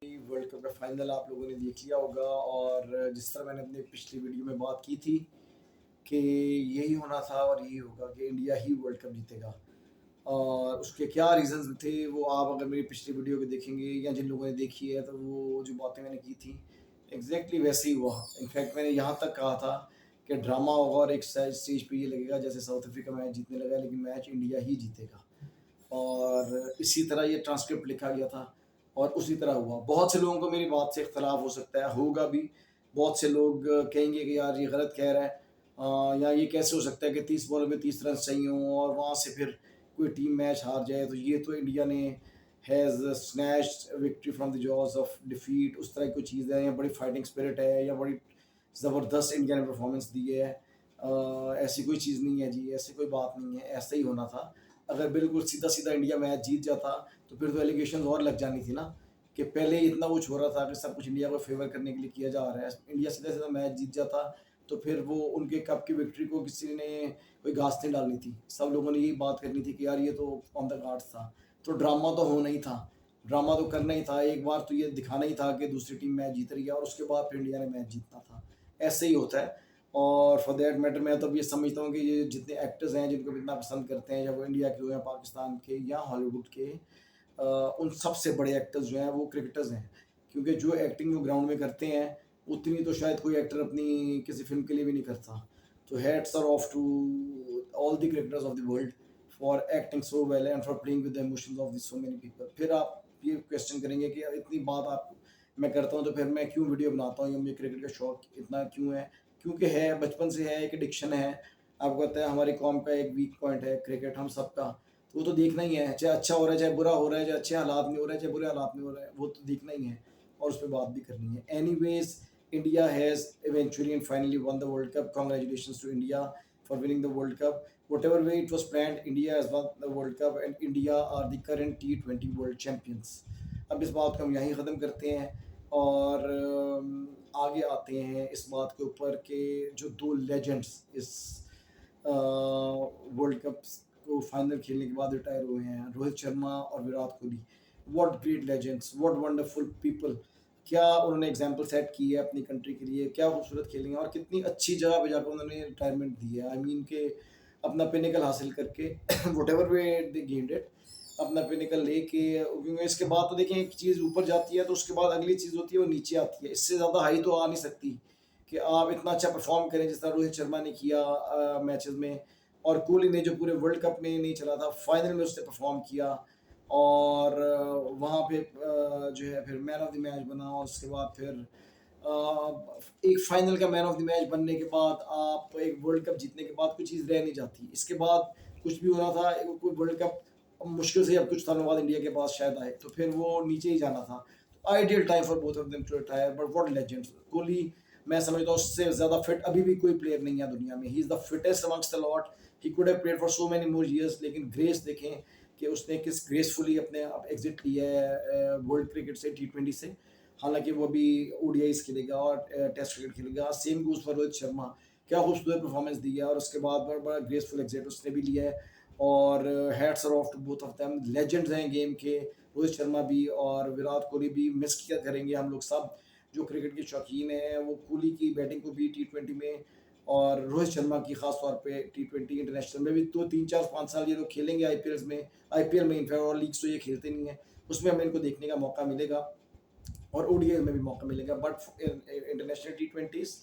World cup का final आप लोगों ने देख लिया होगा और जिस तरह मैंने अपनी पिछली वीडियो में बात की थी कि यही होना था और यही होगा कि इंडिया ही वर्ल्ड कप जीतेगा। और उसके क्या रीज़न्स थे वो आप अगर मेरी पिछली वीडियो को देखेंगे या जिन लोगों ने देखी है तो वो जो बातें मैंने की थी एग्जैक्टली वैसे ही हुआ। इनफैक्ट मैंने यहाँ तक कहा था कि ड्रामा होगा और एक स्टेज पे ये लगेगा जैसे साउथ अफ्रीका मैच जीतने लगा, लेकिन मैच इंडिया ही जीतेगा। और इसी तरह ये ट्रांसक्रिप्ट लिखा गया था और उसी तरह हुआ। बहुत से लोगों को मेरी बात से इख्तलाफ हो सकता है, होगा भी। बहुत से लोग कहेंगे कि यार ये गलत कह रहा है, या ये कैसे हो सकता है कि 30 बॉल में 30 रन चाहिए हों और वहाँ से फिर कोई टीम मैच हार जाए। तो ये तो इंडिया ने has snatched victory from the jaws of defeat, उस तरह की कोई चीज़ है, या बड़ी फाइटिंग स्पिरिट है, या बड़ी ज़बरदस्त इंडिया ने परफॉर्मेंस दी है। ऐसी कोई चीज़ नहीं है जी, ऐसी कोई बात नहीं है, ऐसा ही होना था। अगर बिल्कुल सीधा-सीधा इंडिया मैच जीत जाता, तो फिर तो एलिगेशंस और लग जानी थी ना, कि पहले ही इतना कुछ हो रहा था कि सब कुछ इंडिया को फ़ेवर करने के लिए किया जा रहा है। इंडिया सीधा-सीधा मैच जीत जाता, तो फिर वो उनके कप की विक्ट्री को किसी ने कोई घास नहीं डालनी थी। सब लोगों ने यही बात करनी थी कि यार ये तो ऑन द कार्ड्स था। तो ड्रामा तो होना ही था, ड्रामा तो करना ही था। एक बार तो ये दिखाना ही था कि दूसरी टीम मैच जीत रही है और उसके बाद फिर इंडिया ने मैच जीतना था। ऐसे ही होता है। और फॉर दैट मैटर मैं तो अब ये समझता हूँ कि ये जितने एक्टर्स हैं जिनको भी इतना पसंद करते हैं, या वो इंडिया के हो या पाकिस्तान के या हॉलीवुड के, उन सबसे बड़े एक्टर्स जो हैं वो क्रिकेटर्स हैं। क्योंकि जो एक्टिंग वो ग्राउंड में करते हैं उतनी तो शायद कोई एक्टर अपनी किसी फिल्म के लिए भी नहीं करता। तो hats are off to all the cricketers of the world for acting so well and for playing with the emotions of so many people. फिर आप ये क्वेश्चन करेंगे कि यार इतनी बात आप मैं करता हूँ तो फिर मैं क्यों वीडियो बनाता हूँ, या मुझे क्रिकेट का शौक इतना क्यों है? क्योंकि है, बचपन से है, एक एडिक्शन है। आपको पता है हमारी कौम का एक वीक पॉइंट है क्रिकेट, हम सबका। तो वो तो देखना ही है, चाहे अच्छा हो रहा है, चाहे बुरा हो रहा है, चाहे अच्छे हालात में हो रहा है, चाहे बुरे हालात में हो रहा है, वो तो देखना ही है और उस पर बात भी करनी है। Anyways, India has eventually and finally one the world cup. Congratulations to India for winning the World Cup. Whatever way it was planned, India has won the World Cup and India are the current T20 world champions. अब इस बात को हम यहीं ख़त्म करते हैं और आगे आते हैं इस बात के ऊपर कि जो दो लेजेंड्स इस वर्ल्ड कप को फाइनल खेलने के बाद रिटायर हुए हैं, रोहित शर्मा और Virat Kohli. What great legends, what wonderful people. क्या उन्होंने एग्जाम्पल सेट की है अपनी कंट्री के लिए, क्या खूबसूरत खेलेंगे और कितनी अच्छी जगह पे जाकर उन्होंने रिटायरमेंट दी है। आई मीन के अपना पिनिकल हासिल करके what ever way they gained it, अपना पिनिकल लेके, क्योंकि इसके बाद तो देखें एक चीज़ ऊपर जाती है तो उसके बाद अगली चीज़ होती है वो नीचे आती है। इससे ज़्यादा हाई तो आ नहीं सकती कि आप इतना अच्छा परफॉर्म करें जिस तरह रोहित शर्मा ने किया मैचेस में, और कोहली ने जो पूरे वर्ल्ड कप में नहीं चला था, फाइनल में उसने परफॉर्म किया और वहाँ पे जो है फिर मैन ऑफ द मैच बना। और उसके बाद फिर एक फाइनल का मैन ऑफ द मैच बनने के बाद आप एक वर्ल्ड कप जीतने के बाद कोई चीज़ रह नहीं जाती। इसके बाद कुछ भी होना था, कोई वर्ल्ड कप मुश्किल से अब कुछ सालों बाद इंडिया के पास शायद आए, तो फिर वो नीचे ही जाना था। तो ideal time for both of them to retire, but what legends. Kohli, मैं समझता हूँ उससे ज़्यादा फिट अभी भी कोई प्लेयर नहीं है दुनिया में। He is the fittest amongst the lot. He could have played for so many more years, लेकिन ग्रेस देखें कि उसने किस ग्रेसफुली अपने आप एग्जिट लिया है वर्ल्ड क्रिकेट से, T20 से। हालांकि वो अभी ओडीआईज खेलेगा और टेस्ट क्रिकेट खेलेगा। Same goes for Rohit Sharma, क्या खूबसूरत परफॉर्मेंस दी है और उसके बाद बड़ा बड़ा ग्रेसफुल एग्जिट उसने भी लिया है। और hats are off to both of them, legends हैं गेम के, रोहित शर्मा भी और विराट कोहली भी। मिस किया करेंगे हम लोग सब जो क्रिकेट के शौकीन हैं, वो कोहली की बैटिंग को भी T20 में और रोहित शर्मा की खास तौर पे T20 इंटरनेशनल में भी। तो 3 4 5 साल ये लोग खेलेंगे आईपीएल में इनफैक्ट, और लीग्स तो ये खेलते नहीं है, उसमें हमें इनको देखने का मौका मिलेगा और ओडीआई में भी मौका मिलेगा। बट इंटरनेशनल T20s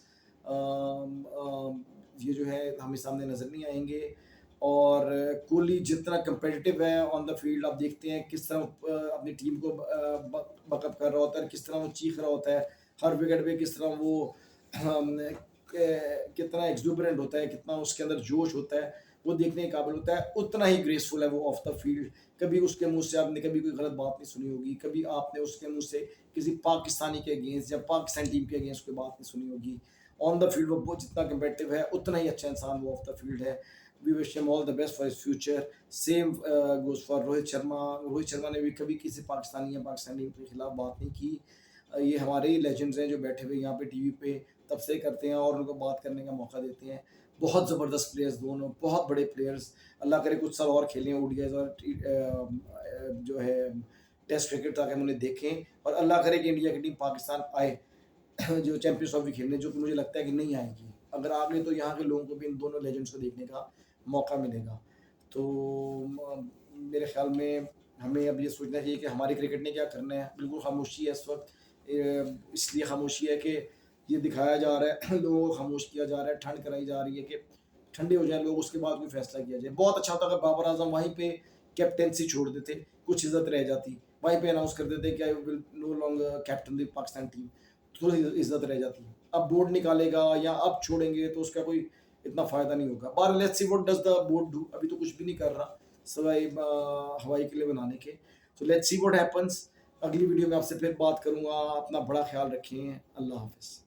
ये जो है हमें सामने नज़र नहीं आएंगे। और कोहली जितना कंपेटिटिव है ऑन द फील्ड, आप देखते हैं किस तरह अपनी टीम को बकअप कर रहा होता है, किस तरह वो चीख रहा होता है हर विकेट पे, किस तरह वो कितना एक्सुबरेंट होता है, कितना उसके अंदर जोश होता है, वो देखने के काबिल होता है। उतना ही ग्रेसफुल है वो ऑफ द फील्ड। कभी उसके मुंह से आपने कभी कोई गलत बात नहीं सुनी होगी, कभी आपने उसके मुंह से किसी पाकिस्तानी के अगेंस्ट या पाकिस्तान टीम के अगेंस्ट कोई बात नहीं सुनी होगी। ऑन द फील्ड वो जितना कम्पेटिटिव है उतना ही अच्छा इंसान वो ऑफ द फील्ड है। We wish him all the best for his future. Same goes for Rohit Sharma. Rohit Sharma ने भी कभी किसी पाकिस्तानी या पाकिस्तानी टीम के खिलाफ बात नहीं की। ये हमारे ही लेजेंड्स हैं जो बैठे हुए यहाँ पे टीवी पे तब से करते हैं और उनको बात करने का मौका देते हैं। बहुत ज़बरदस्त प्लेयर्स दोनों, बहुत बड़े प्लेयर्स। अल्लाह करे कुछ साल और खेलें ओडीआईज और जो है टेस्ट क्रिकेट, ताकि हम उन्हें देखें और अल्लाह करे कि इंडिया की टीम पाकिस्तान आए जो चैंपियंस ट्रॉफी खेलने, जो कि मुझे लगता है कि नहीं आएगी। अगर आ गई तो यहाँ के लोगों को भी इन दोनों लेजेंड्स को देखने का मौका मिलेगा। तो मेरे ख्याल में हमें अब ये सोचना चाहिए कि हमारी क्रिकेट ने क्या करना है। बिल्कुल खामोशी है इस वक्त, इसलिए खामोशी है कि ये दिखाया जा रहा है लोगों को खामोश किया जा रहा है, ठंड कराई जा रही है कि ठंडे हो जाए लोग, उसके बाद कोई फैसला किया जाए। बहुत अच्छा होता अगर बाबर आजम वहीं पे कैप्टेंसी छोड़ देते, कुछ इज्जत रह जाती, वहीं पे अनाउंस कर देते कि I will no longer captain the Pakistan team, थोड़ी इज्जत रह जाती। अब बोर्ड निकालेगा या अब छोड़ेंगे तो उसका कोई इतना फायदा नहीं होगा। बार let's see what does the board do, अभी तो कुछ भी नहीं कर रहा सवाई हवाई किले बनाने के। तो लेट्स सी व्हाट हैपेंस। अगली वीडियो में आपसे फिर बात करूंगा। अपना बड़ा ख्याल रखें। अल्लाह हाफिज़।